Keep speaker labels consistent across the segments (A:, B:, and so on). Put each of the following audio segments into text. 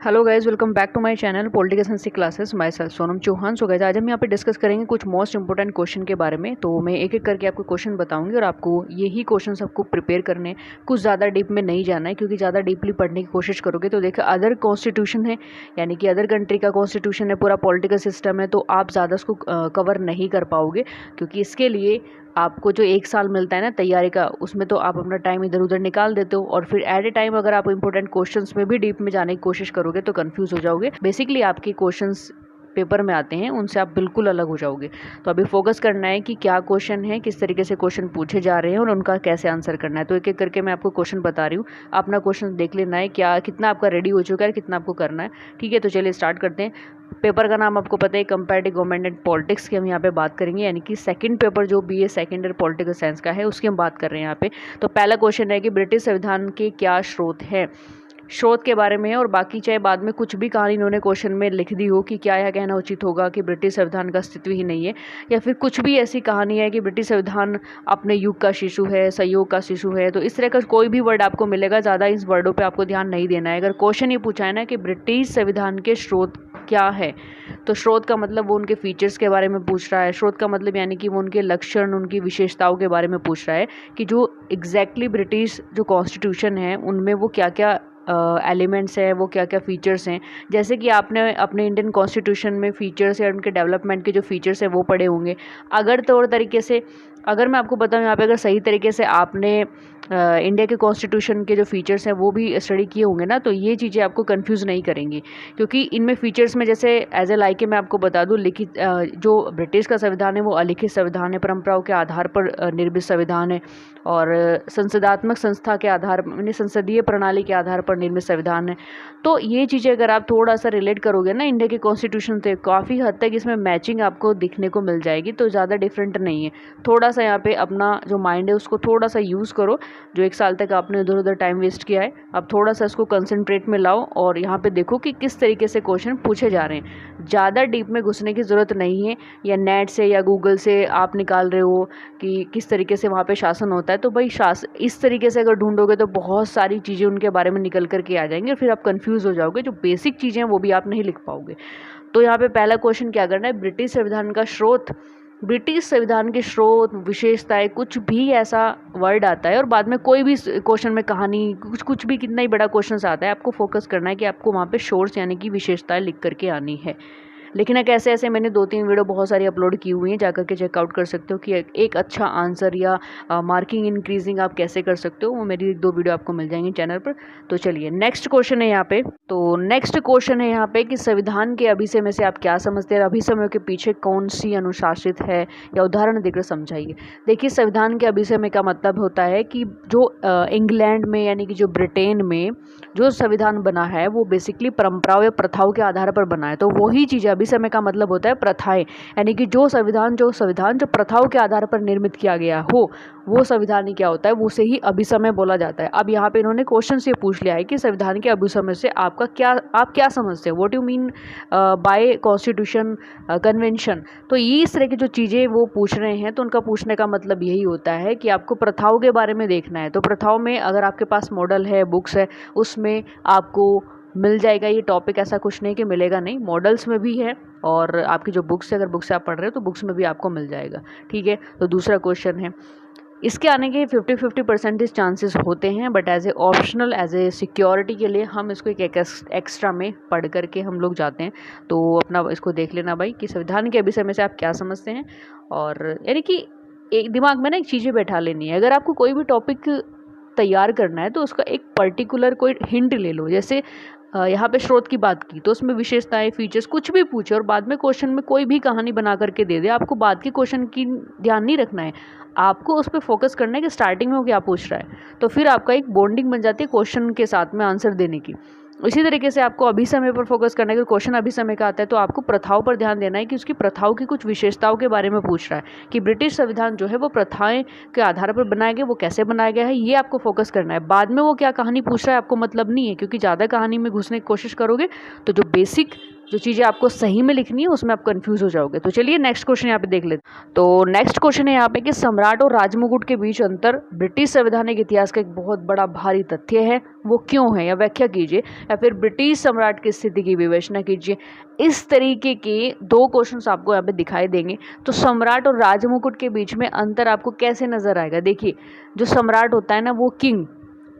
A: Hello guys, welcome back to my channel political science classes. Myself Sonam Chauhan. So guys, आज हम यहाँ पे discuss करेंगे कुछ मोस्ट इंपॉर्टेंट क्वेश्चन के बारे में। तो मैं एक एक करके आपको क्वेश्चन बताऊंगी और आपको यही क्वेश्चन सबको प्रिपेयर करने, कुछ ज़्यादा डीप में नहीं जाना है, क्योंकि ज़्यादा डीपली पढ़ने की कोशिश करोगे तो देखिए अदर कॉन्स्टिट्यूशन है, यानी कि अदर कंट्री का कॉन्स्टिट्यूशन है, पूरा पॉलिटिकल सिस्टम है, तो आप ज़्यादा उसको कवर नहीं कर पाओगे। क्योंकि इसके लिए आपको जो 1 साल मिलता है ना तैयारी का, उसमें तो आप अपना टाइम इधर उधर निकाल देते हो, और फिर एट ए टाइम अगर आप इंपॉर्टेंट क्वेश्चंस में भी डीप में जाने की कोशिश करोगे तो कंफ्यूज हो जाओगे। बेसिकली आपके क्वेश्चंस पेपर में आते हैं, उनसे आप बिल्कुल अलग हो जाओगे। तो अभी फोकस करना है कि क्या क्वेश्चन है, किस तरीके से क्वेश्चन पूछे जा रहे हैं और उनका कैसे आंसर करना है। तो एक एक करके मैं आपको क्वेश्चन बता रही हूँ, अपना क्वेश्चन देख लेना है क्या कितना आपका रेडी हो चुका है, कितना आपको करना है। ठीक है, तो चलिए स्टार्ट करते हैं। पेपर का नाम आपको पता है, कंपैरेटिव गवर्नमेंट एंड पॉलिटिक्स की हम यहाँ पे बात करेंगे, यानी कि सेकंड पेपर जो BA second year political science का है उसकी हम बात कर रहे हैं यहाँ पे। तो पहला क्वेश्चन है कि ब्रिटिश संविधान के क्या स्रोत हैं। स्रोत के बारे में है, और बाकी चाहे बाद में कुछ भी कहानी इन्होंने क्वेश्चन में लिख दी हो कि क्या यह कहना उचित होगा कि ब्रिटिश संविधान का अस्तित्व ही नहीं है, या फिर कुछ भी ऐसी कहानी है कि ब्रिटिश संविधान अपने युग का शिशु है, सहयोग का शिशु है, तो इस तरह का कोई भी वर्ड आपको मिलेगा, ज़्यादा इस वर्डों पे आपको ध्यान नहीं देना है। अगर क्वेश्चन ये पूछा है ना कि ब्रिटिश संविधान के स्रोत क्या है, तो स्रोत का मतलब वो उनके फीचर्स के बारे में पूछ रहा है। स्रोत का मतलब यानी कि वो उनके लक्षण, उनकी विशेषताओं के बारे में पूछ रहा है कि जो एग्जैक्टली ब्रिटिश जो कॉन्स्टिट्यूशन है उनमें वो क्या क्या एलिमेंट्स हैं, वो क्या क्या फ़ीचर्स हैं। जैसे कि आपने अपने इंडियन कॉन्स्टिट्यूशन में फ़ीचर्स या उनके डेवलपमेंट के जो फ़ीचर्स हैं वो पढ़े होंगे। अगर तौर तरीके से अगर मैं आपको बताऊं यहाँ पे, अगर सही तरीके से आपने इंडिया के कॉन्स्टिट्यूशन के जो फीचर्स हैं वो भी स्टडी किए होंगे ना, तो ये चीज़ें आपको कंफ्यूज नहीं करेंगी। क्योंकि इनमें फीचर्स में, जैसे एज ए लाइक मैं आपको बता दूं, लिखित जो ब्रिटिश का संविधान है वो अलिखित संविधान है, परंपराओं के आधार पर निर्मित संविधान है, और संसदात्मक संस्था के आधार, यानी संसदीय प्रणाली के आधार पर निर्मित संविधान है। तो ये चीज़ें अगर आप थोड़ा सा रिलेट करोगे ना इंडिया के कॉन्स्टिट्यूशन से, काफ़ी हद तक इसमें मैचिंग आपको दिखने को मिल जाएगी। तो ज़्यादा डिफरेंट नहीं है। थोड़ा सा यहाँ पे अपना जो माइंड है उसको थोड़ा सा यूज़ करो। जो 1 साल तक आपने उधर उधर टाइम वेस्ट किया है, अब थोड़ा सा इसको कंसंट्रेट में लाओ और यहाँ पे देखो कि किस तरीके से क्वेश्चन पूछे जा रहे हैं। ज़्यादा डीप में घुसने की ज़रूरत नहीं है, या नेट से या गूगल से आप निकाल रहे हो कि किस तरीके से वहाँ पे शासन होता है, तो भाई इस तरीके से अगर ढूंढोगे तो बहुत सारी चीज़ें उनके बारे में निकल करके आ जाएंगी और फिर आप कंफ्यूज हो जाओगे। जो बेसिक चीज़ें हैं वो भी आप नहीं लिख पाओगे। तो यहाँ पे पहला क्वेश्चन क्या करना है, ब्रिटिश संविधान का स्रोत। ब्रिटिश संविधान के स्रोत, विशेषताएं, कुछ भी ऐसा वर्ड आता है और बाद में कोई भी क्वेश्चन में कहानी, कुछ भी, कितना ही बड़ा क्वेश्चन आता है, आपको फोकस करना है कि आपको वहाँ पे सोर्स यानी कि विशेषताएं लिख करके आनी है। लेकिन ऐसे ऐसे मैंने 2-3 वीडियो बहुत सारी अपलोड की हुई हैं, जाकर के चेकआउट कर सकते हो कि एक अच्छा आंसर या मार्किंग इंक्रीजिंग आप कैसे कर सकते हो। वो मेरी 2 वीडियो आपको मिल जाएंगी चैनल पर। तो चलिए नेक्स्ट क्वेश्चन है यहाँ पे। तो नेक्स्ट क्वेश्चन है यहाँ पे कि संविधान के अभिसय में से आप क्या समझते हैं, अभिसमयों के पीछे कौन सी अनुशासित है, या उदाहरण देकर समझाइए। देखिए, संविधान के अभिसय में का मतलब होता है कि जो इंग्लैंड में, यानी कि जो ब्रिटेन में जो संविधान बना है वो बेसिकली परंपराओं या प्रथाओं के आधार पर बना है। तो वही चीज़ अभिसमय का मतलब होता है प्रथाएं, यानी कि जो संविधान जो प्रथाओं के आधार पर निर्मित किया गया हो, वो संविधान ही क्या होता है, वो से ही अभिसमय बोला जाता है। अब यहाँ पे इन्होंने क्वेश्चन से पूछ लिया है कि संविधान के अभिसमय से आप क्या समझते हो, what you mean by constitution convention. तो ये इस तरह की जो चीज़ें वो पूछ रहे हैं, तो उनका पूछने का मतलब यही होता है कि आपको प्रथाओं के बारे में देखना है। तो प्रथाओं में अगर आपके पास मॉडल है, बुक्स है, उसमें आपको मिल जाएगा ये टॉपिक। ऐसा कुछ नहीं कि मिलेगा नहीं, मॉडल्स में भी है, और आपकी जो बुक्स है, अगर बुक्स आप पढ़ रहे हो तो बुक्स में भी आपको मिल जाएगा। ठीक है, तो दूसरा क्वेश्चन है, इसके आने के 50-50% चांसेस होते हैं, but as a optional, as a security के लिए हम इसको एक एक्स्ट्रा में पढ़ करके हम लोग जाते हैं। तो अपना इसको देख लेना भाई कि संविधान के विषय में से आप क्या समझते हैं, और यानी कि एक दिमाग में ना एक चीज़ें बैठा लेनी है। अगर आपको कोई भी टॉपिक तैयार करना है तो उसका एक पर्टिकुलर कोई हिंट ले लो। जैसे यहाँ पे स्रोत की बात की, तो उसमें विशेषताएं, फीचर्स कुछ भी पूछे और बाद में क्वेश्चन में कोई भी कहानी बना करके दे दे, आपको बाद के क्वेश्चन की ध्यान नहीं रखना है, आपको उस पर फोकस करना है कि स्टार्टिंग में वो क्या पूछ रहा है। तो फिर आपका एक बॉन्डिंग बन जाती है क्वेश्चन के साथ में आंसर देने की। इसी तरीके से आपको अभिसमय पर फोकस करना है कि क्वेश्चन अभिसमय का आता है तो आपको प्रथाओं पर ध्यान देना है कि उसकी प्रथाओं की कुछ विशेषताओं के बारे में पूछ रहा है कि ब्रिटिश संविधान जो है वो प्रथाएं के आधार पर बनाया गया, वो कैसे बनाया गया है, ये आपको फोकस करना है। बाद में वो क्या कहानी पूछ रहा है आपको मतलब नहीं है, क्योंकि ज़्यादा कहानी में घुसने की कोशिश करोगे तो जो बेसिक जो चीज़ें आपको सही में लिखनी है उसमें आप कंफ्यूज हो जाओगे। तो चलिए नेक्स्ट क्वेश्चन यहाँ पे देख लेते हैं। तो नेक्स्ट क्वेश्चन है यहाँ पे कि सम्राट और राजमुकुट के बीच अंतर ब्रिटिश संवैधानिक इतिहास का एक बहुत बड़ा भारी तथ्य है, वो क्यों है, या व्याख्या कीजिए, या फिर ब्रिटिश सम्राट की स्थिति की विवेचना कीजिए। इस तरीके के 2 क्वेश्चंस आपको यहाँ पे दिखाई देंगे। तो सम्राट और राजमुकुट के बीच में अंतर आपको कैसे नजर आएगा? देखिए, जो सम्राट होता है ना वो किंग,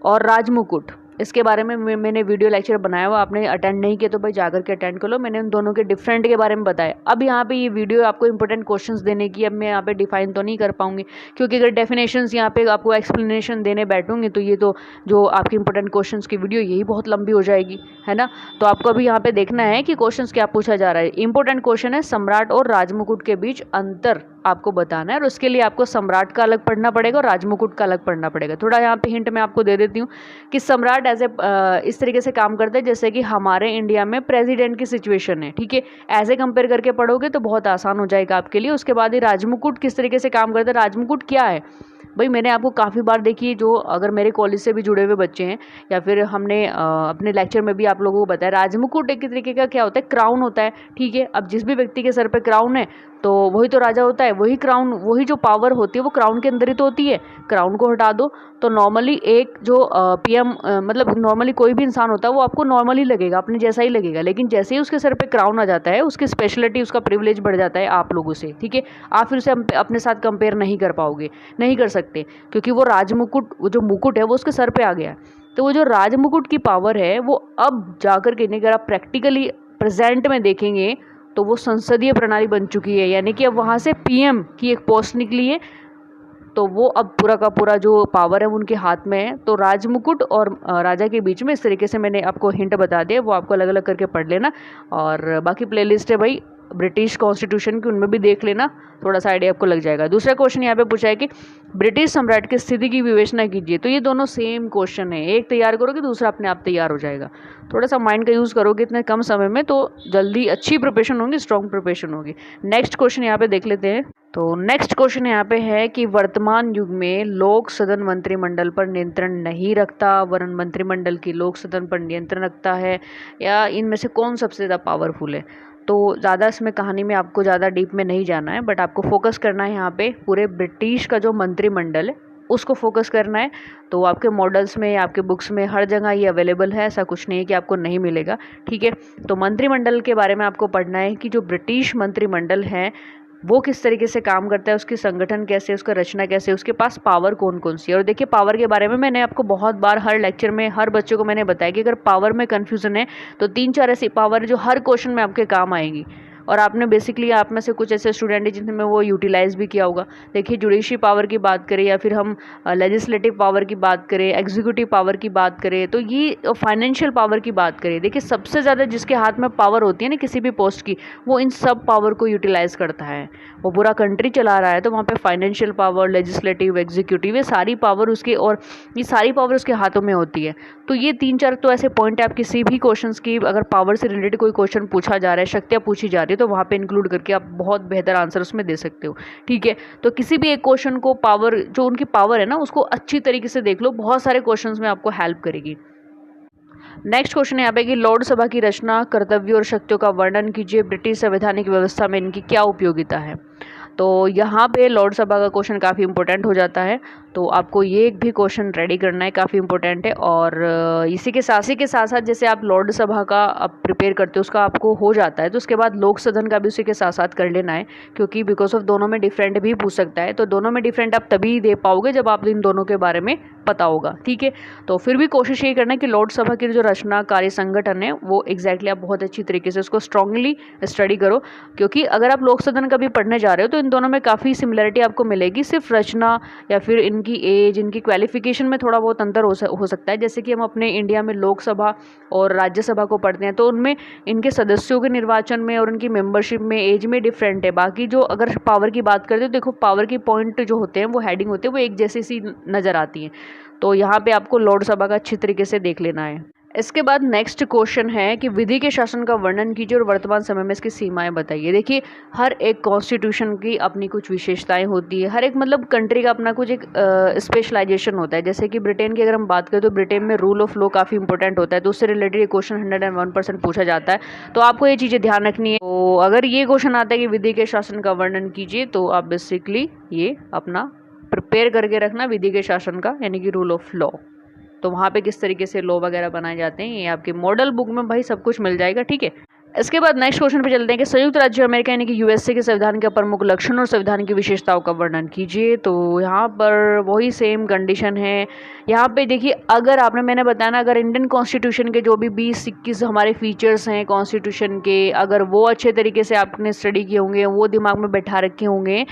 A: और राजमुकुट, इसके बारे में मैंने वीडियो लेक्चर बनाया हुआ, आपने अटेंड नहीं किया तो भाई जाकर के अटेंड कर लो। मैंने उन दोनों के डिफरेंट के बारे में बताया। अब यहाँ पे ये वीडियो आपको इंपॉर्टेंट क्वेश्चंस देने की, अब मैं यहाँ पे डिफाइन तो नहीं कर पाऊंगी, क्योंकि अगर डेफिनेशंस यहाँ पे आपको एक्सप्लेनेशन देने बैठूंगी तो ये तो जो आपकी इंपॉर्टेंट क्वेश्चंस की वीडियो यही बहुत लंबी हो जाएगी, है ना। तो आपको अभी यहाँ पे देखना है कि क्वेश्चन क्या पूछा जा रहा है। इंपॉर्टेंट क्वेश्चन है सम्राट और राजमुकुट के बीच अंतर आपको बताना है, और उसके लिए आपको सम्राट का अलग पढ़ना पड़ेगा और राजमुकुट का अलग पढ़ना पड़ेगा। थोड़ा यहाँ पे हिंट मैं आपको दे देती हूँ कि सम्राट एज ए इस तरीके से काम करता है जैसे कि हमारे इंडिया में प्रेसिडेंट की सिचुएशन है, ठीक है। ऐसे कंपेयर करके पढ़ोगे तो बहुत आसान हो जाएगा आपके लिए। उसके बाद ये राजमुकुट किस तरीके से काम करता है, राजमुकुट क्या है भाई, मैंने आपको काफ़ी बार देखी, जो अगर मेरे कॉलेज से भी जुड़े हुए बच्चे हैं या फिर हमने अपने लेक्चर में भी आप लोगों को बताया, राजमुकुट एक तरीके का क्या होता है, क्राउन होता है, ठीक है। अब जिस भी व्यक्ति के सर पे क्राउन है तो वही तो राजा होता है, वही क्राउन, वही जो पावर होती है वो क्राउन के अंदर ही तो होती है। क्राउन को हटा दो तो नॉर्मली एक जो पीएम, मतलब नॉर्मली कोई भी इंसान होता है वो आपको नॉर्मली लगेगा, अपने जैसा ही लगेगा, लेकिन जैसे ही उसके सर पे क्राउन आ जाता है उसकी स्पेशलिटी, उसका प्रिविलेज बढ़ जाता है आप लोगों से, ठीक है। आप फिर उसे अपने साथ कंपेयर नहीं कर पाओगे, नहीं कर सकते, क्योंकि वो राजमुकुट, वो जो मुकुट है वो उसके सर पे आ गया। तो वो जो राजमुकुट की पावर है वो अब जाकर के, अगर आप प्रैक्टिकली प्रेजेंट में देखेंगे तो वो संसदीय प्रणाली बन चुकी है, यानी कि अब वहाँ से पीएम की एक पोस्ट निकली है, तो वो अब पूरा का पूरा जो पावर है वो उनके हाथ में है। तो राजमुकुट और राजा के बीच में इस तरीके से मैंने आपको हिंट बता दिया, वो आपको अलग अलग करके पढ़ लेना। और बाकी प्लेलिस्ट है भाई ब्रिटिश कॉन्स्टिट्यूशन की, उनमें भी देख लेना, थोड़ा सा आइडिया आपको लग जाएगा। दूसरा क्वेश्चन यहाँ पे पूछा है कि ब्रिटिश सम्राट की स्थिति की विवेचना कीजिए। तो ये दोनों सेम क्वेश्चन है, एक तैयार करोगे दूसरा अपने आप तैयार हो जाएगा। थोड़ा सा माइंड का यूज़ करोगे इतने कम समय में तो जल्दी अच्छी प्रिपरेशन होगी, स्ट्रॉन्ग प्रिपरेशन होगी। नेक्स्ट क्वेश्चन यहाँ पे देख लेते हैं। तो नेक्स्ट क्वेश्चन यहाँ पे है कि वर्तमान युग में लोक सदन मंत्रिमंडल पर नियंत्रण नहीं रखता, वरन मंत्रिमंडल की लोक सदन पर नियंत्रण रखता है, या इनमें से कौन सबसे ज़्यादा पावरफुल है। तो ज़्यादा इसमें कहानी में आपको ज़्यादा डीप में नहीं जाना है, बट आपको फोकस करना है यहाँ पे पूरे ब्रिटिश का जो मंत्रिमंडल है उसको फोकस करना है। तो आपके मॉडल्स में, आपके बुक्स में हर जगह ये अवेलेबल है, ऐसा कुछ नहीं है कि आपको नहीं मिलेगा, ठीक है। तो मंत्रिमंडल के बारे में आपको पढ़ना है कि जो ब्रिटिश मंत्रिमंडल है वो किस तरीके से काम करता है, उसकी संगठन कैसे, उसका रचना कैसे, उसके पास पावर कौन कौन सी है। और देखिए पावर के बारे में मैंने आपको बहुत बार हर लेक्चर में हर बच्चों को मैंने बताया कि अगर पावर में कन्फ्यूज़न है तो 3-4 ऐसी पावर है जो हर क्वेश्चन में आपके काम आएंगी। और आपने बेसिकली, आप में से कुछ ऐसे स्टूडेंट हैं जिन्होंने वो यूटिलाइज भी किया होगा। देखिए जुडिशरी पावर की बात करें या फिर हम लेजिस्लेटिव पावर की बात करें, एग्जीक्यूटिव पावर की बात करें, तो ये फाइनेंशियल पावर की बात करें, देखिए सबसे ज़्यादा जिसके हाथ में पावर होती है ना किसी भी पोस्ट की, वो इन सब पावर को यूटिलाइज करता है। वो पूरा कंट्री चला रहा है तो वहाँ पे फाइनेंशियल पावर, लेजिस्लेटिव, एग्जीक्यूटिव, ये सारी पावर उसके, और ये सारी पावर उसके हाथों में होती है। तो ये 3-4 तो ऐसे पॉइंट है, आप किसी भी क्वेश्चन की अगर पावर से रिलेटेड कोई क्वेश्चन पूछा जा रहा है, शक्तियाँ पूछी जा रही है, तो वहाँ पे इंक्लूड करके आप बहुत बेहतर आंसर उसमें दे सकते हो, ठीक है। तो किसी भी एक क्वेश्चन को पावर, जो उनकी पावर है ना, उसको अच्छी तरीके से देख लो, बहुत सारे क्वेश्चंस में आपको हेल्प करेगी। नेक्स्ट क्वेश्चन यहाँ पे कि लोक सभा की रचना, कर्तव्यों और शक्तियों का वर्णन कीजिए, ब्रिटिश संवैधानिक व्यवस्था में इनकी क्या उपयोगिता है। तो यहाँ पे लोक सभा का क्वेश्चन काफ़ी इंपॉर्टेंट हो जाता है, तो आपको ये एक भी क्वेश्चन रेडी करना है, काफ़ी इंपॉर्टेंट है। और इसी के साथ साथ जैसे आप लोक सभा का आप प्रिपेयर करते हो, उसका आपको हो जाता है, तो उसके बाद लोक सदन का भी उसी के साथ साथ कर लेना है, क्योंकि बिकॉज ऑफ दोनों में डिफरेंट भी पूछ सकता है। तो दोनों में डिफरेंट आप तभी दे पाओगे जब आप इन दोनों के बारे में पता होगा, ठीक है। तो फिर भी कोशिश ये करना है कि लोक सभा की जो रचना, कार्य, संगठन है वो एग्जैक्टली आप बहुत अच्छी तरीके से उसको स्ट्रांगली स्टडी करो, क्योंकि अगर आप लोक सदन का भी पढ़ने जा रहे हो तो इन दोनों में काफ़ी सिमिलरिटी आपको मिलेगी। सिर्फ रचना या फिर इनकी एज, इनकी क्वालिफिकेशन में थोड़ा बहुत अंतर हो सकता है। जैसे कि हम अपने इंडिया में लोकसभा और राज्यसभा को पढ़ते हैं तो उनमें इनके सदस्यों के निर्वाचन में और उनकी मेंबरशिप में, एज में डिफरेंट है। बाकी जो अगर पावर की बात करते हो, देखो पावर की पॉइंट जो होते हैं, वो हेडिंग होते हैं, वो एक जैसी सी नज़र आती हैं। तो यहाँ पे आपको लोक सभा का अच्छी तरीके से देख लेना है। इसके बाद नेक्स्ट क्वेश्चन है कि विधि के शासन का वर्णन कीजिए और वर्तमान समय में इसकी सीमाएं बताइए। देखिए, हर एक कॉन्स्टिट्यूशन की अपनी कुछ विशेषताएं होती है, हर एक मतलब कंट्री का अपना कुछ एक स्पेशलाइजेशन होता है। जैसे कि ब्रिटेन की अगर हम बात करें तो ब्रिटेन में रूल ऑफ लॉ काफ़ी इंपॉर्टेंट होता है, तो उससे रिलेटेड ये क्वेश्चन 101% पूछा जाता है, तो आपको ये चीज़ें ध्यान रखनी है। तो अगर ये क्वेश्चन आता है कि विधि के शासन का वर्णन कीजिए, तो आप बेसिकली ये अपना प्रिपेयर करके रखना विधि के शासन का, यानी कि रूल ऑफ लॉ। तो वहाँ पे किस तरीके से लॉ वगैरह बनाए जाते हैं, ये आपकी मॉडल बुक में भाई सब कुछ मिल जाएगा, ठीक है। इसके बाद नेक्स्ट क्वेश्चन पे चलते हैं कि संयुक्त राज्य अमेरिका यानी कि यूएसए के संविधान के प्रमुख लक्षण और संविधान की विशेषताओं का वर्णन कीजिए। तो यहाँ पर वही सेम कंडीशन है। यहाँ पे देखिए, अगर मैंने बताया ना, अगर इंडियन कॉन्स्टिट्यूशन के जो भी 20-21 हमारे फीचर्स हैं कॉन्स्टिट्यूशन के, अगर वो अच्छे तरीके से आपने स्टडी किए होंगे, वो दिमाग में बैठा रखे होंगे,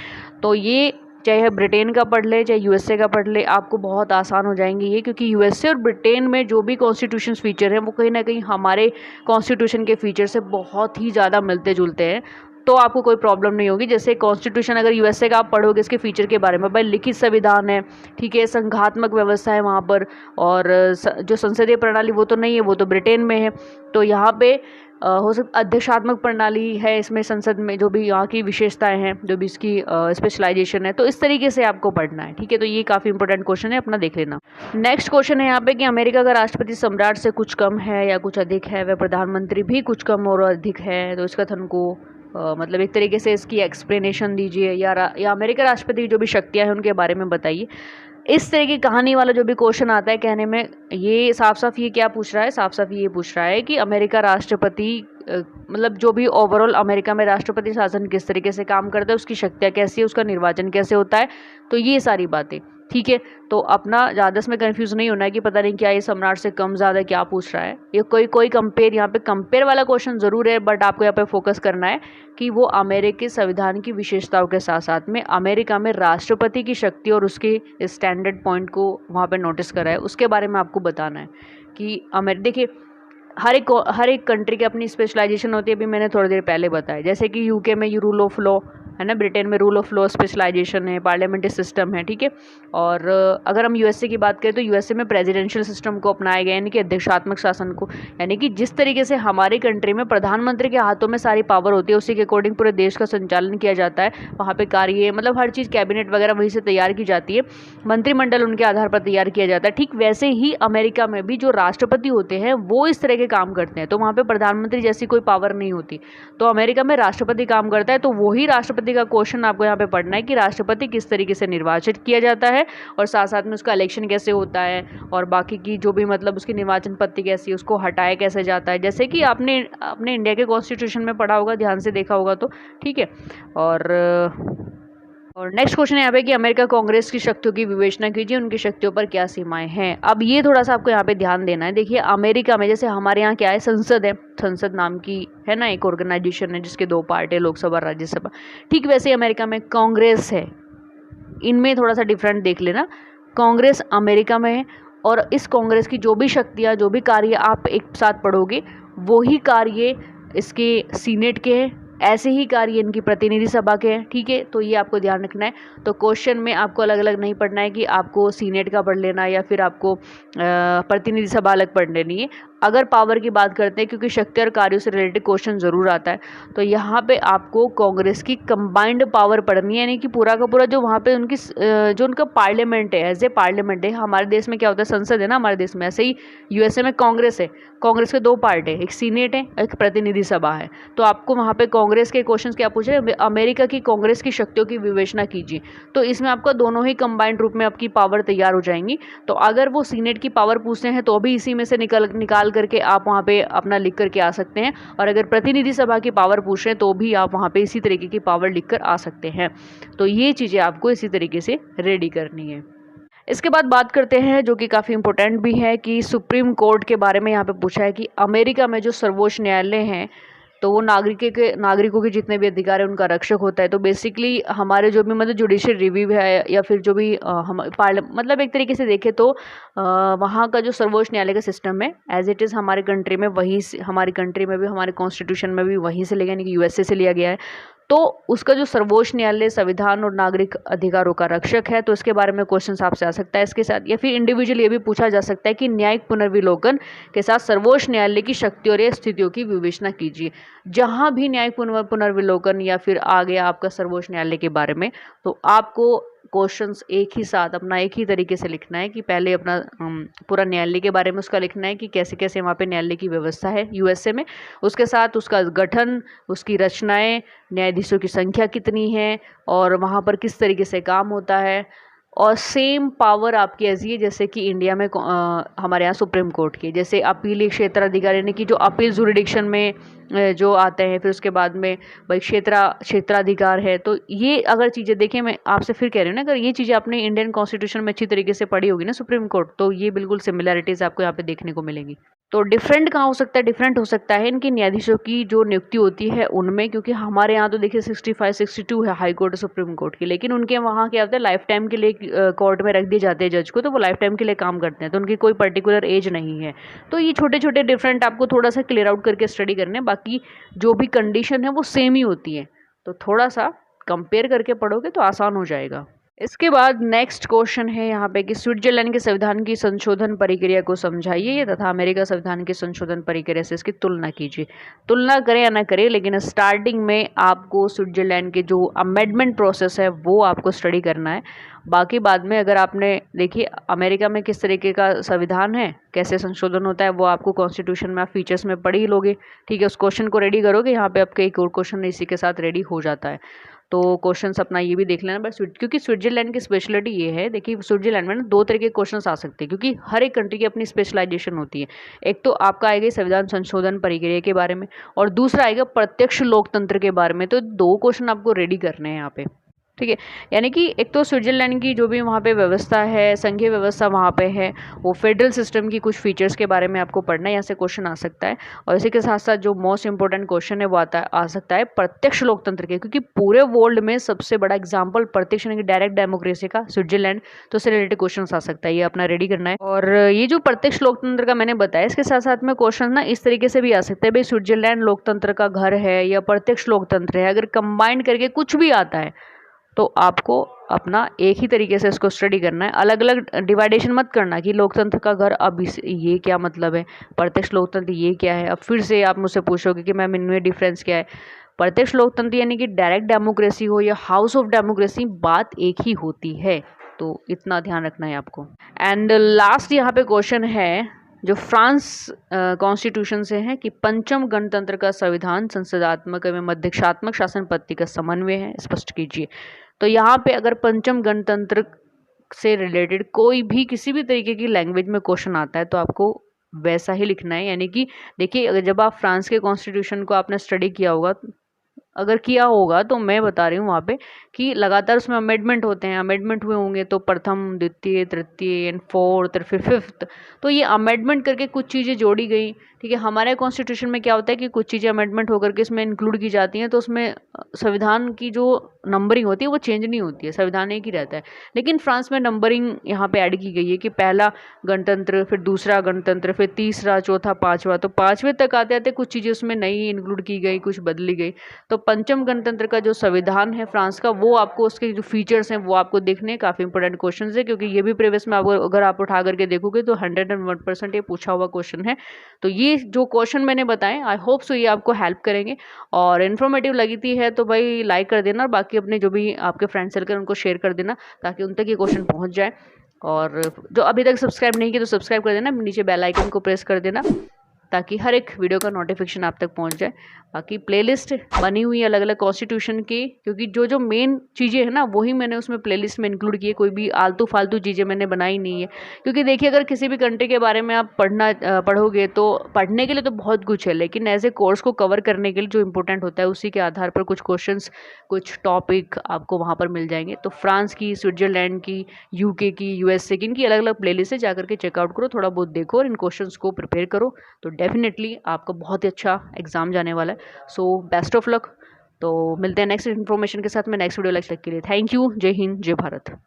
A: तो ये चाहे ब्रिटेन का पढ़ ले चाहे यूएसए का पढ़ ले, आपको बहुत आसान हो जाएंगे ये, क्योंकि यूएसए और ब्रिटेन में जो भी कॉन्स्टिट्यूशन फीचर हैं वो कहीं ना कहीं हमारे कॉन्स्टिट्यूशन के फीचर से बहुत ही ज़्यादा मिलते जुलते हैं, तो आपको कोई प्रॉब्लम नहीं होगी। जैसे कॉन्स्टिट्यूशन अगर यूएसए का आप पढ़ोगे, इसके फीचर के बारे में, भाई लिखित संविधान है, ठीक है, संघात्मक व्यवस्था है वहाँ पर, और जो संसदीय प्रणाली वो तो नहीं है, वो तो ब्रिटेन में है। तो यहाँ पे हो सकता अध्यक्षात्मक प्रणाली है इसमें, संसद में जो भी यहाँ की विशेषताएं हैं, जो भी इसकी स्पेशलाइजेशन है, तो इस तरीके से आपको पढ़ना है, ठीक है। तो ये काफ़ी इंपॉर्टेंट क्वेश्चन है, अपना देख लेना। नेक्स्ट क्वेश्चन है यहाँ पे कि अमेरिका का राष्ट्रपति सम्राट से कुछ कम है या कुछ अधिक है, वह प्रधानमंत्री भी कुछ कम और अधिक है, तो इसका कथन को मतलब एक तरीके से इसकी एक्सप्लेनेशन दीजिए, या अमेरिका राष्ट्रपति की जो भी शक्तियाँ हैं उनके बारे में बताइए। इस तरह की कहानी वाला जो भी क्वेश्चन आता है कहने में, ये साफ साफ ये क्या पूछ रहा है, साफ साफ ये पूछ रहा है कि अमेरिका राष्ट्रपति मतलब जो भी ओवरऑल अमेरिका में राष्ट्रपति शासन किस तरीके से काम करता है, उसकी शक्तियाँ कैसी है, उसका निर्वाचन कैसे होता है, तो ये सारी बातें, ठीक है। तो अपना ज़्यादा इसमें कंफ्यूज नहीं होना है कि पता नहीं क्या ये सम्राट से कम ज़्यादा क्या पूछ रहा है। ये कोई कंपेयर, यहाँ पे कंपेयर वाला क्वेश्चन ज़रूर है, बट आपको यहाँ पे फोकस करना है कि वो अमेरिकी संविधान की विशेषताओं के साथ साथ में अमेरिका में राष्ट्रपति की शक्ति और उसके स्टैंडर्ड पॉइंट को वहाँ पे नोटिस करा है, उसके बारे में आपको बताना है कि देखिए, हर एक कंट्री की अपनी स्पेशलाइजेशन होती है। अभी मैंने थोड़ी देर पहले बताया, जैसे कि यूके में ये रूल ऑफ लॉ है ना, ब्रिटेन में रूल ऑफ लॉ स्पेशलाइजेशन है, पार्लियामेंट्री सिस्टम है, ठीक है। और अगर हम यूएसए की बात करें तो यूएसए में प्रेसिडेंशियल सिस्टम को अपनाया गया, यानी कि अध्यक्षात्मक शासन को, यानी कि जिस तरीके से हमारी कंट्री में प्रधानमंत्री के हाथों में सारी पावर होती है, उसी के अकॉर्डिंग पूरे देश का संचालन किया जाता है। वहाँ पे कार्य मतलब हर चीज़ कैबिनेट वगैरह वहीं से तैयार की जाती है, मंत्रिमंडल उनके आधार पर तैयार किया जाता है। ठीक वैसे ही अमेरिका में भी जो राष्ट्रपति होते हैं वो इस तरह के काम करते हैं, तो वहाँ पे प्रधानमंत्री जैसी कोई पावर नहीं होती, तो अमेरिका में राष्ट्रपति काम करता है। तो वही राष्ट्रपति का क्वेश्चन आपको यहाँ पे पढ़ना है कि राष्ट्रपति किस तरीके से निर्वाचित किया जाता है, और साथ साथ में उसका इलेक्शन कैसे होता है, और बाकी की जो भी मतलब उसकी निर्वाचन पद्धति कैसी है, उसको हटाया कैसे जाता है, जैसे कि आपने अपने इंडिया के कॉन्स्टिट्यूशन में पढ़ा होगा, ध्यान से देखा होगा तो, ठीक है। और नेक्स्ट क्वेश्चन है यहाँ पे कि अमेरिका कांग्रेस की शक्तियों की विवेचना कीजिए, उनकी शक्तियों पर क्या सीमाएं हैं। अब ये थोड़ा सा आपको यहाँ पे ध्यान देना है। देखिए, अमेरिका में जैसे हमारे यहाँ क्या है, संसद है, संसद नाम की है ना एक ऑर्गेनाइजेशन है जिसके 2 पार्ट है, लोकसभा राज्यसभा। ठीक वैसे अमेरिका में कांग्रेस है, इनमें थोड़ा सा डिफरेंट देख लेना। कांग्रेस अमेरिका में है, और इस कांग्रेस की जो भी शक्तियाँ, जो भी कार्य आप एक साथ पढ़ोगे, वही कार्य इसके सीनेट के हैं, ऐसे ही कार्य इनकी प्रतिनिधि सभा के हैं, ठीक है। तो ये आपको ध्यान रखना है। तो क्वेश्चन में आपको अलग अलग नहीं पढ़ना है कि आपको सीनेट का पढ़ लेना या फिर आपको प्रतिनिधि सभा अलग पढ़ लेनी है। अगर पावर की बात करते हैं, क्योंकि शक्ति और कार्यों से रिलेटेड क्वेश्चन ज़रूर आता है, तो यहाँ पे आपको कांग्रेस की कंबाइंड पावर पढ़नी है, यानी कि पूरा का पूरा जो वहाँ पे उनकी जो उनका पार्लियामेंट है, एज ए पार्लियामेंट है। हमारे देश में क्या होता है, संसद है ना हमारे देश में, ऐसे ही यूएसए में कांग्रेस है। कांग्रेस के 2 पार्ट है, एक सीनेट है, एक प्रतिनिधि सभा है। तो आपको वहाँ पे कांग्रेस के क्वेश्चन क्या पूछे, अमेरिका की कांग्रेस की शक्तियों की विवेचना कीजिए। तो इसमें आपका दोनों ही कंबाइंड रूप में आपकी पावर तैयार हो जाएंगी। तो अगर वो सीनेट की पावर पूछते हैं तो भी इसी में से निकाल करके आप वहाँ पे अपना लिख करके आ सकते हैं, और अगर प्रतिनिधि सभा की पावर पूछ रहे हैं तो भी आप वहाँ पे इसी तरीके की पावर लिख कर आ सकते हैं। तो ये चीज़ें आपको इसी तरीके से रेडी करनी है। इसके बाद बात करते हैं जो कि काफ़ी इंपॉर्टेंट भी है, कि सुप्रीम कोर्ट के बारे में यहाँ पे पूछा है कि अमेरिका में जो सर्वोच्च न्यायालय हैं, तो वो नागरिकों के जितने भी अधिकार है उनका रक्षक होता है। तो बेसिकली हमारे जो भी मतलब जुडिशियल रिव्यू है, या फिर जो भी हम मतलब एक तरीके से देखें तो वहाँ का जो सर्वोच्च न्यायालय का सिस्टम है, एज इट इज़ हमारे कंट्री में, वहीं से हमारी कंट्री में भी, हमारे कॉन्स्टिट्यूशन में भी वहीं से लिया, यानी कि यूएसए से लिया गया है। तो उसका जो सर्वोच्च न्यायालय संविधान और नागरिक अधिकारों का रक्षक है, तो इसके बारे में क्वेश्चन आपसे आ सकता है इसके साथ। या फिर इंडिविजुअल ये भी पूछा जा सकता है कि न्यायिक पुनर्विलोकन के साथ सर्वोच्च न्यायालय की शक्ति और या स्थितियों की विवेचना कीजिए। जहां भी न्यायिक पुनर्विलोकन या फिर आ गया आपका सर्वोच्च न्यायालय के बारे में, तो आपको क्वेश्चंस एक ही साथ अपना एक ही तरीके से लिखना है कि पहले अपना पूरा न्यायालय के बारे में उसका लिखना है कि कैसे कैसे वहाँ पे न्यायालय की व्यवस्था है यूएसए में, उसके साथ उसका गठन, उसकी रचनाएं, न्यायाधीशों की संख्या कितनी है और वहाँ पर किस तरीके से काम होता है, और सेम पावर आपकी ऐसी है जैसे कि इंडिया में हमारे यहाँ सुप्रीम कोर्ट की, जैसे अपीलीय क्षेत्राधिकार यानी कि जो अपील जुरिडिक्शन में जो आते हैं, फिर उसके बाद में भाई क्षेत्राधिकार है। तो ये अगर चीज़ें देखें, मैं आपसे फिर कह रही हूँ ना, अगर ये चीज़ें आपने इंडियन कॉन्स्टिट्यूशन में अच्छी तरीके से पढ़ी होगी ना सुप्रीम कोर्ट, तो ये बिल्कुल सिमिलैरिटीज़ आपको यहाँ पे देखने को मिलेंगी। तो डिफरेंट कहाँ हो सकता है? डिफरेंट हो सकता है इनकी न्यायाधीशों की जो नियुक्ति होती है उनमें, क्योंकि हमारे यहाँ तो देखिए 65 62 है हाई कोर्ट और सुप्रीम कोर्ट की, लेकिन उनके वहाँ क्या होता है, लाइफ टाइम के लिए कोर्ट में रख दिए जाते हैं जज को, तो वो लाइफ टाइम के लिए काम करते हैं, तो उनकी कोई पर्टिकुलर एज नहीं है। तो ये छोटे छोटे डिफरेंट आपको थोड़ा सा क्लियर आउट करके स्टडी करने, बाकी जो भी कंडीशन है वो सेम ही होती है, तो थोड़ा सा कंपेयर करके पढ़ोगे तो आसान हो जाएगा। इसके बाद नेक्स्ट क्वेश्चन है यहाँ पे कि स्विट्जरलैंड के संविधान की संशोधन प्रक्रिया को समझाइए तथा अमेरिका संविधान की संशोधन प्रक्रिया से इसकी तुलना कीजिए। तुलना करें या ना करें, लेकिन स्टार्टिंग में आपको स्विट्जरलैंड के जो अमेंडमेंट प्रोसेस है वो आपको स्टडी करना है। बाकी बाद में अगर आपने देखिए अमेरिका में किस तरीके का संविधान है, कैसे संशोधन होता है, वो आपको कॉन्स्टिट्यूशन में आप फीचर्स में पढ़ ही लोगे। ठीक है, उस क्वेश्चन को रेडी करोगे, यहाँ पे आपके एक और क्वेश्चन इसी के साथ रेडी हो जाता है। तो क्वेश्चंस अपना ये भी देख लेना। बस क्योंकि स्विट्जरलैंड की स्पेशलिटी ये है, देखिए स्विट्जरलैंड में ना दो तरह के क्वेश्चंस आ सकते हैं, क्योंकि हर एक कंट्री की अपनी स्पेशलाइजेशन होती है। एक तो आपका आएगा संविधान संशोधन प्रक्रिया के बारे में, और दूसरा आएगा प्रत्यक्ष लोकतंत्र के बारे में। तो दो क्वेश्चन आपको रेडी करने हैं यहाँ पे। ठीक है, यानी कि एक तो स्विट्जरलैंड की जो भी वहाँ पे व्यवस्था है, संघीय व्यवस्था वहाँ पे है, वो फेडरल सिस्टम की कुछ फीचर्स के बारे में आपको पढ़ना है, यहाँ से क्वेश्चन आ सकता है। और इसी के साथ साथ जो मोस्ट इंपॉर्टेंट क्वेश्चन है वो आ सकता है प्रत्यक्ष लोकतंत्र के, क्योंकि पूरे वर्ल्ड में सबसे बड़ा एग्जाम्पल प्रत्यक्ष यानी कि डायरेक्ट डेमोक्रेसी का स्विट्जरलैंड, तो उससे रिलेटेड क्वेश्चन आ सकता है, ये अपना रेडी करना है। और ये जो प्रत्यक्ष लोकतंत्र का मैंने बताया, इसके साथ साथ में क्वेश्चन ना इस तरीके से भी आ सकता है, भाई स्विट्जरलैंड लोकतंत्र का घर है या प्रत्यक्ष लोकतंत्र है, अगर कंबाइंड करके कुछ भी आता है तो आपको अपना एक ही तरीके से इसको स्टडी करना है, अलग अलग डिवाइडेशन मत करना कि लोकतंत्र का घर अब ये क्या मतलब है, प्रत्यक्ष लोकतंत्र ये क्या है। अब फिर से आप मुझसे पूछोगे कि मैम इनमें डिफरेंस क्या है। प्रत्यक्ष लोकतंत्र यानी कि डायरेक्ट डेमोक्रेसी हो या हाउस ऑफ डेमोक्रेसी, बात एक ही होती है, तो इतना ध्यान रखना है आपको। एंड लास्ट यहाँ पे क्वेश्चन है जो फ्रांस कॉन्स्टिट्यूशन से है कि पंचम गणतंत्र का संविधान संसदात्मक एवं मध्यक्षात्मक शासन पद्धति का समन्वय है, स्पष्ट कीजिए। तो यहाँ पे अगर पंचम गणतंत्र से रिलेटेड कोई भी किसी भी तरीके की लैंग्वेज में क्वेश्चन आता है तो आपको वैसा ही लिखना है। यानी कि देखिए, अगर जब आप फ्रांस के कॉन्स्टिट्यूशन को आपने स्टडी किया होगा, अगर किया होगा तो मैं बता रही हूँ वहाँ पे कि लगातार उसमें अमेंडमेंट होते हैं, अमेंडमेंट हुए होंगे, तो प्रथम, द्वितीय, तृतीय एंड फोर्थ और फिर फिफ्थ, तो ये अमेंडमेंट करके कुछ चीज़ें जोड़ी गई। ठीक है, हमारे कॉन्स्टिट्यूशन में क्या होता है कि कुछ चीज़ें अमेंडमेंट होकर के इसमें इंक्लूड की जाती हैं, तो उसमें संविधान की जो नंबरिंग होती है वो चेंज नहीं होती है, संविधान एक ही रहता है। लेकिन फ्रांस में नंबरिंग यहाँ पे ऐड की गई है कि पहला गणतंत्र, फिर दूसरा गणतंत्र, फिर तीसरा, चौथा, पाँचवा, तो पाँचवें तक आते आते कुछ चीज़ें उसमें नई इंक्लूड की गई, कुछ बदली गई। तो पंचम गणतंत्र का जो संविधान है फ्रांस का, वो आपको उसके जो फीचर्स हैं वो आपको देखने हैं। काफ़ी इंपॉर्टेंट क्वेश्चन है, क्योंकि ये भी प्रीवियस में अगर आप उठा करके देखोगे तो 101% ये पूछा हुआ क्वेश्चन है। तो ये जो क्वेश्चन मैंने बताए, आई होप सो ये आपको हेल्प करेंगे, और इन्फॉर्मेटिव लगी थी है तो भाई लाइक कर देना, और बाकी अपने जो भी आपके फ्रेंड सर्कल उनको शेयर कर देना ताकि उन तक ये क्वेश्चन पहुंच जाए। और जो अभी तक सब्सक्राइब नहीं किया तो सब्सक्राइब कर देना, नीचे बेल आइकन को प्रेस कर देना ताकि हर एक वीडियो का नोटिफिकेशन आप तक पहुंच जाए। बाकी प्लेलिस्ट बनी हुई है अलग अलग कॉन्स्टिट्यूशन की, क्योंकि जो जो मेन चीज़ें हैं ना वही मैंने उसमें प्लेलिस्ट में इंक्लूड की है, कोई भी आलतू फालतू चीज़ें मैंने बनाई नहीं है। क्योंकि देखिए, अगर किसी भी कंट्री के बारे में आप पढ़ोगे तो पढ़ने के लिए तो बहुत कुछ है, लेकिन एज ए कोर्स को कवर करने के लिए जो इंपॉर्टेंट होता है उसी के आधार पर कुछ क्वेश्चंस, कुछ टॉपिक आपको वहाँ पर मिल जाएंगे। तो फ्रांस की, स्विट्जरलैंड की, यूके की, यूएसए की, इनकी अलग अलग प्लेलिस्ट है, जाकर के चेकआउट करो, थोड़ा बहुत देखो और इन क्वेश्चंस को प्रिपेयर करो, तो डेफिनेटली आपका बहुत ही अच्छा एग्जाम जाने वाला है। So best of luck. तो मिलते हैं नेक्स्ट इन्फॉर्मेशन के साथ में नेक्स्ट वीडियो लेक्चर के लिए। Thank you. जय हिंद, जय भारत।